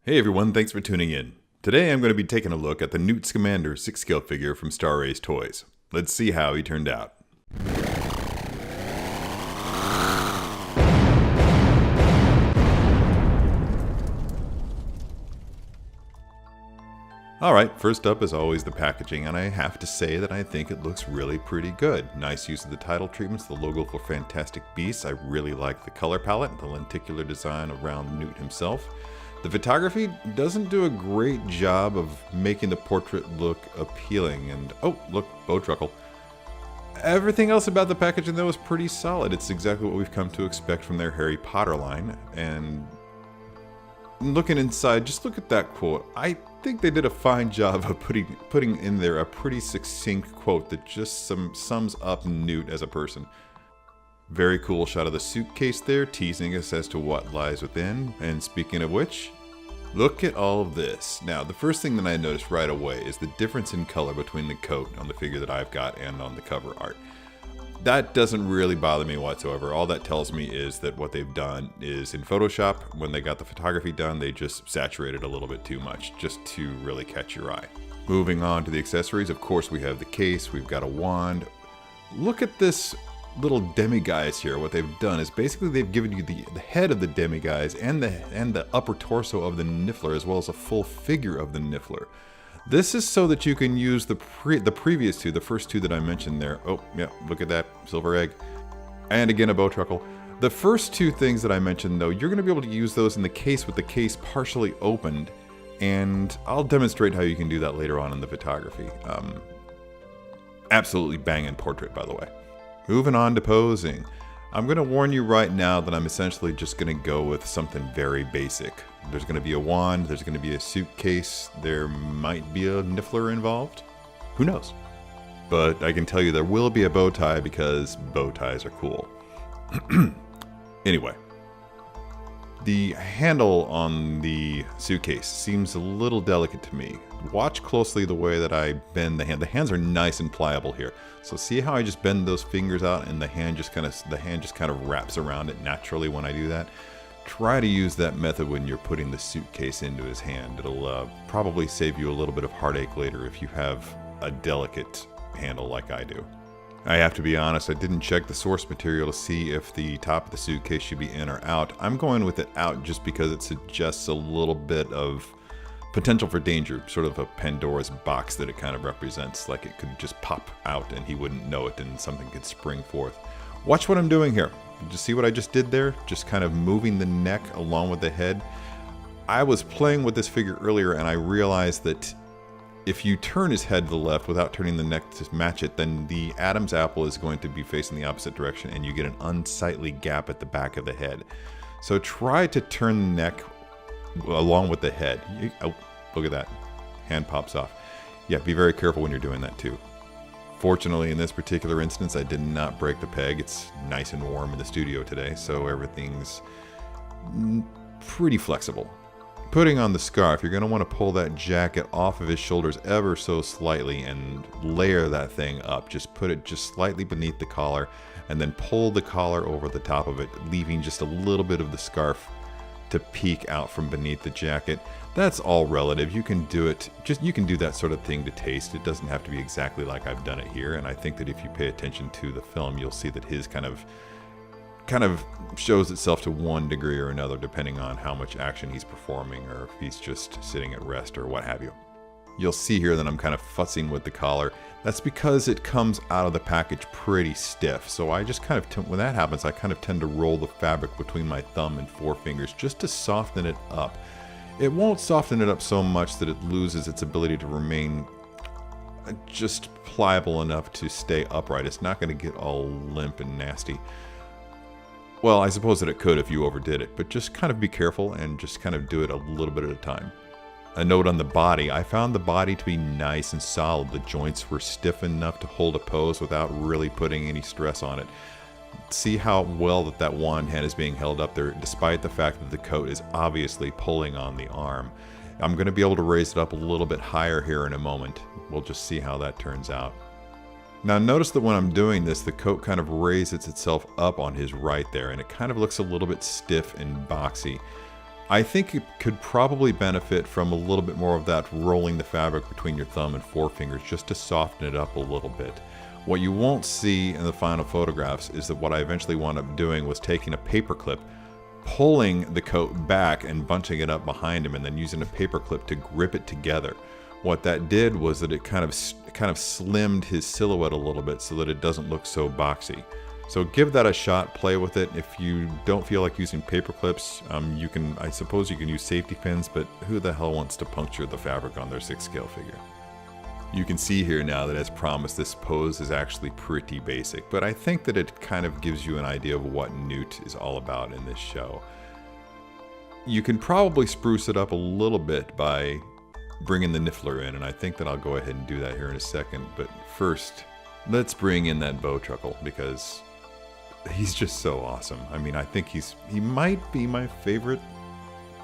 Hey everyone, thanks for tuning in. Today I'm going to be taking a look at the Newt Scamander 6-scale figure from Star Race Toys. Let's see how he turned out. Alright, first up is always the packaging, and I have to say that I think it looks really pretty good. Nice use of the title treatments, the logo for Fantastic Beasts. I really like the color palette, the lenticular design around Newt himself. The photography doesn't do a great job of making the portrait look appealing, and oh, look, Bowtruckle. Everything else about the packaging though is pretty solid. It's exactly what we've come to expect from their Harry Potter line, and looking inside, just look at that quote. I think they did a fine job of putting in there a pretty succinct quote that just sums up Newt as a person. Very cool shot of the suitcase there, teasing us as to what lies within. And speaking of which, look at all of this. Now, the first thing that I noticed right away is the difference in color between the coat on the figure that I've got and on the cover art. That doesn't really bother me whatsoever. All that tells me is that what they've done is in Photoshop, when they got the photography done, they just saturated a little bit too much just to really catch your eye. Moving on to the accessories, of course we have the case, we've got a wand. Look at this little demiguise here. What they've done is basically they've given you the head of the demiguise and the upper torso of the Niffler, as well as a full figure of the Niffler. This is so that you can use the previous two, the first two that I mentioned there. Oh, yeah, look at that, silver egg. And again, a Bowtruckle. The first two things that I mentioned, though, you're going to be able to use those in the case with the case partially opened, and I'll demonstrate how you can do that later on in the photography. Absolutely banging portrait, by the way. Moving on to posing. I'm going to warn you right now that I'm essentially just going to go with something very basic. There's going to be a wand, there's going to be a suitcase, there might be a Niffler involved. Who knows? But I can tell you there will be a bow tie because bow ties are cool. Anyway, the handle on the suitcase seems a little delicate to me. Watch closely the way that I bend the hand. The hands are nice and pliable here. So see how I just bend those fingers out and the hand just kind of wraps around it naturally when I do that? Try to use that method when you're putting the suitcase into his hand. It'll probably save you a little bit of heartache later if you have a delicate handle like I do. I have to be honest, I didn't check the source material to see if the top of the suitcase should be in or out. I'm going with it out just because it suggests a little bit of potential for danger, sort of a Pandora's box that it kind of represents, like it could just pop out and he wouldn't know it and something could spring forth. Watch what I'm doing here. Did you see what I just did there? Just kind of moving the neck along with the head. I was playing with this figure earlier and I realized that if you turn his head to the left without turning the neck to match it, then the Adam's apple is going to be facing the opposite direction and you get an unsightly gap at the back of the head. So try to turn the neck along with the head. Oh, look at that. Hand pops off. Yeah, be very careful when you're doing that too. Fortunately, in this particular instance, I did not break the peg. It's nice and warm in the studio today, so everything's pretty flexible. Putting on the scarf, you're going to want to pull that jacket off of his shoulders ever so slightly and layer that thing up. Just put it just slightly beneath the collar and then pull the collar over the top of it, leaving just a little bit of the scarf to peek out from beneath the jacket. That's all relative. You can do it, you can do that sort of thing to taste. It doesn't have to be exactly like I've done it here, and I think that if you pay attention to the film, you'll see that his kind of shows itself to one degree or another depending on how much action he's performing or if he's just sitting at rest or what have you. You'll see here that I'm kind of fussing with the collar. That's because it comes out of the package pretty stiff. So I just kind of, when that happens, I kind of tend to roll the fabric between my thumb and forefingers just to soften it up. It won't soften it up so much that it loses its ability to remain just pliable enough to stay upright. It's not going to get all limp and nasty. Well, I suppose that it could if you overdid it, but just kind of be careful and just kind of do it a little bit at a time. A note on the body, I found the body to be nice and solid. The joints were stiff enough to hold a pose without really putting any stress on it. See how well that wand hand is being held up there, despite the fact that the coat is obviously pulling on the arm. I'm going to be able to raise it up a little bit higher here in a moment. We'll just see how that turns out. Now notice that when I'm doing this, the coat kind of raises itself up on his right there, and it kind of looks a little bit stiff and boxy. I think it could probably benefit from a little bit more of that rolling the fabric between your thumb and forefingers just to soften it up a little bit. What you won't see in the final photographs is that what I eventually wound up doing was taking a paper clip, pulling the coat back and bunching it up behind him, and then using a paper clip to grip it together. What that did was that it kind of slimmed his silhouette a little bit so that it doesn't look so boxy. So give that a shot, play with it. If you don't feel like using paper clips, I suppose you can use safety pins, but who the hell wants to puncture the fabric on their 6 scale figure? You can see here now that, as promised, this pose is actually pretty basic, but I think that it kind of gives you an idea of what Newt is all about in this show. You can probably spruce it up a little bit by bringing the niffler in, and I think that I'll go ahead and do that here in a second. But first, let's bring in that bow truckle, because he's just so awesome. I mean, I think he might be my favorite,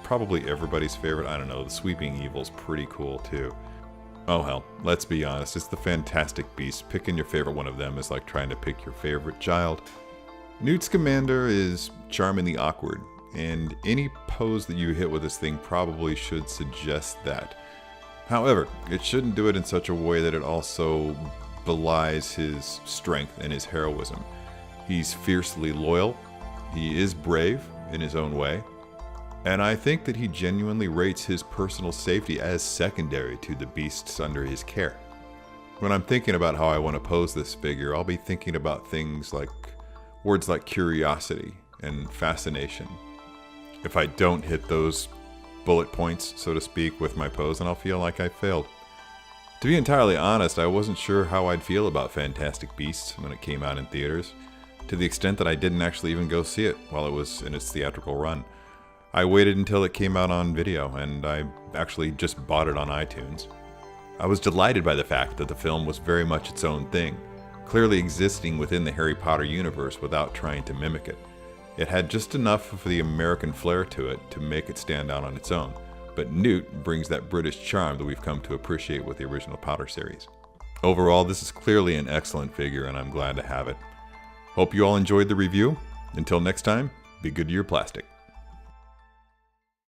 probably everybody's favorite. I don't know, the Sweeping Evil's pretty cool too. Oh hell, let's be honest, it's the Fantastic Beasts. Picking your favorite one of them is like trying to pick your favorite child. Newt Scamander is charmingly awkward, and any pose that you hit with this thing probably should suggest that. However, it shouldn't do it in such a way that it also belies his strength and his heroism. He's fiercely loyal, he is brave in his own way, and I think that he genuinely rates his personal safety as secondary to the beasts under his care. When I'm thinking about how I want to pose this figure, I'll be thinking about things like words like curiosity and fascination. If I don't hit those bullet points, so to speak, with my pose, then I'll feel like I failed. To be entirely honest, I wasn't sure how I'd feel about Fantastic Beasts when it came out in theaters, to the extent that I didn't actually even go see it while it was in its theatrical run. I waited until it came out on video, and I actually just bought it on iTunes. I was delighted by the fact that the film was very much its own thing, clearly existing within the Harry Potter universe without trying to mimic it. It had just enough of the American flair to it to make it stand out on its own, but Newt brings that British charm that we've come to appreciate with the original Potter series. Overall, this is clearly an excellent figure, and I'm glad to have it. Hope you all enjoyed the review. Until next time, be good to your plastic.